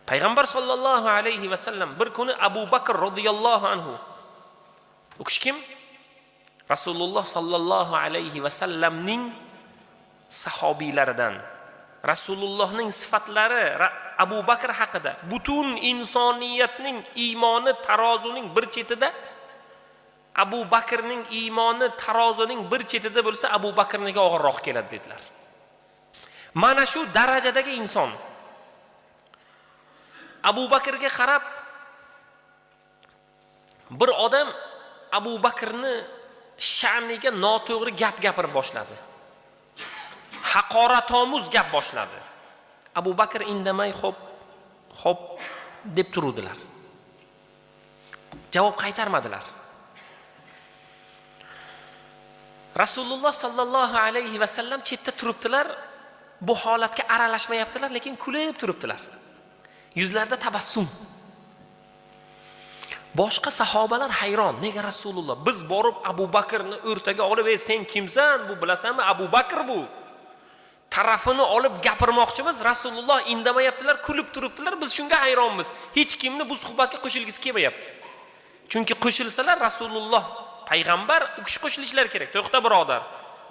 Payg'ambar sollallohu alayhi va sallam bir kuni Abu Bakr radhiyallohu anhu, u kishi kim? Rasululloh sollallohu alayhi va sallamning sahobiylaridan. Rasulullohning sifatlari Abu Bakr haqida, butun insoniyatning iymoni tarozuning bir chetida, Abu Bakrning iymoni tarozuning bir chetida bo'lsa, Abu Bakrniga og'irroq keladi dedilar. Mana shu darajadagi inson Abu Bakrga qarab, bir odam Abu Bakrni sha'niga noto'g'ri gap gapirib boshladi. Haqoratomuz gap boshladi. Abu Bakr indamay xo'p deb turdilar. Javob qaytarmadilar. Rasululloh sallallohu alayhi va sallam chetda turibdilar. Bu holatga aralashmayaptilar, lekin kulib turibdilar. Yuzlarida tabassum. Boshqa sahobalar hayron. Nega Rasululloh? Biz borib Abu Bakrni o'rtaga olib, "Sen kimsan? Bu bilasanmi? Abu Bakr bu." Tarafini olib gapirmoqchimiz, Rasululloh indamayaptilar, kulib turibdilar. Biz shunga hayronmiz. Hech kimni bu suhbatga qo'shilgisi kelmayapti. Chunki qo'shilsalar Rasululloh payg'ambar u kishi qo'shilishlari kerak. To'xta birodar.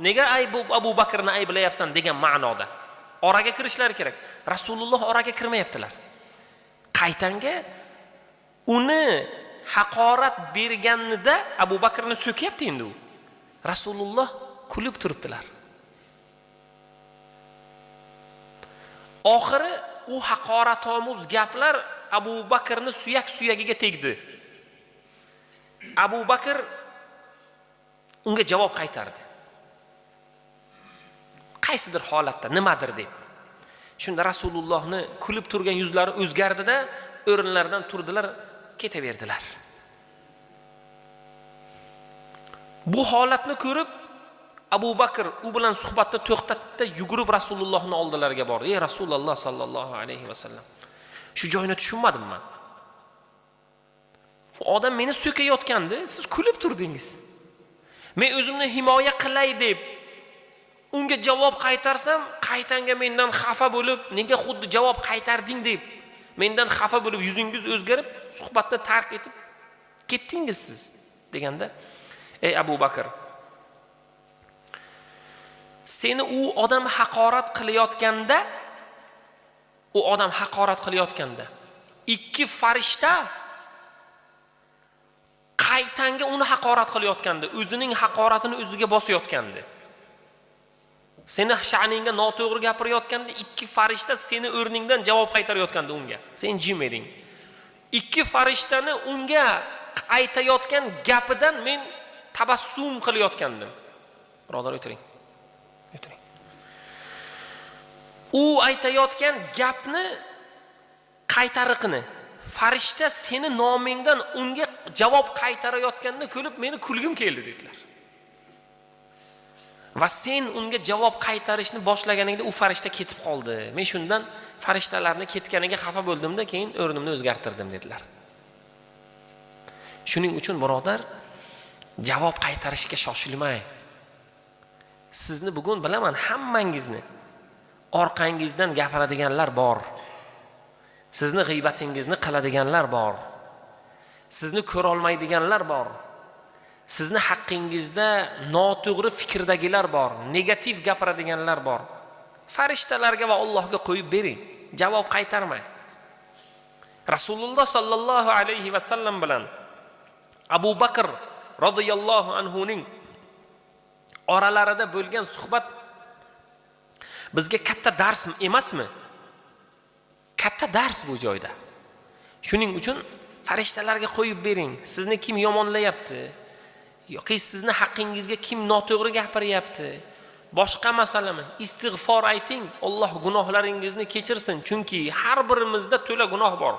Nega bu Abu Bakrni ayblayapsan degan ma'noda oraga kirishlari kerak. Rasululloh oraga kirmayaptilar. Qaytanga uni haqorat berganida Abu Bakrni so'kyapti endi u. Rasululloh kulib turibdilar. Oxiri u haqoratomuz gaplar Abu Bakrni suyagiga tegdi. Abu Bakr unga javob qaytardi. Qaysidir holatda nimadir deb. Shunda Rasulullohni kulib turgan yuzlari o'zgardida, o'rinlaridan turdilar, ketaverdilar. Bu holatni ko'rib Abu Bakr u bilan suhbatni to'xtatdi, yugurib Rasulullohning oldilariga bordi. "Ey Rasululloh sallallohu alayhi va sallam, shu joyini tushunmadim men. Bu odam meni so'kayotgandi, siz kulib turdingiz. Men o'zimni himoya qilay deb unga javob qaytarsam, qaytanga mendan xafa bo'lib, nega xuddi javob qaytarding deb mendan xafa bo'lib, yuzingiz o'zgarib, suhbatni tark etib ketdingiz siz" deganda, "Ey Abu Bakr, seni u odam haqorat qilayotganda, ikki farishta qaytanga uni haqorat qilayotganda, o'zining haqoratini o'ziga bosayotgandi. Seni sha'ningga noto'g'ri gapirayotganda, ikki farishta seni o'rningdan javob qaytarayotganda unga. Sen jim eding. Ikki farishtani unga aytayotgan gapidan men tabassum qilayotgandim." Birodar o'tiring. U aytayotgan gapni qaytariqni farishta seni nomingdan unga javob qaytarayotganini ko'rib meni kulgim keldi dedilar. Va sen unga javob qaytarishni boshlaganingda u farishta ketib qoldi. Men shundan farishtalarni ketganiga xafa bo'ldimda, keyin o'rnimni o'zgartirdim dedilar. Shuning uchun birodar, javob qaytarishga shoshilmang. Sizni bugun bilaman, hammangizni orqangizdan gapiradiganlar bor. Sizni g'iybatingizni qiladiganlar bor. Sizni ko'ra olmaydiganlar bor. Sizni haqqingizda noto'g'ri fikrdagilar bor, negativ gapiradiganlar bor. Farishtalarga va Allohga qo'yib bering, javob qaytarmang. Rasululloh sallallohu alayhi va sallam bilan Abu Bakr radhiyallohu anhuning oralarida bo'lgan suhbat bizga katta dars emasmi? Katta dars bu joyda. Shuning uchun farishtalarga qo'yib bering. Sizni kim yomonlayapti? Yoki sizni haqqingizga kim noto'g'ri gapiryapti? Boshqa masalami? Istig'for ayting, Alloh gunohlaringizni kechirsin. Chunki har birimizda to'la gunoh bor.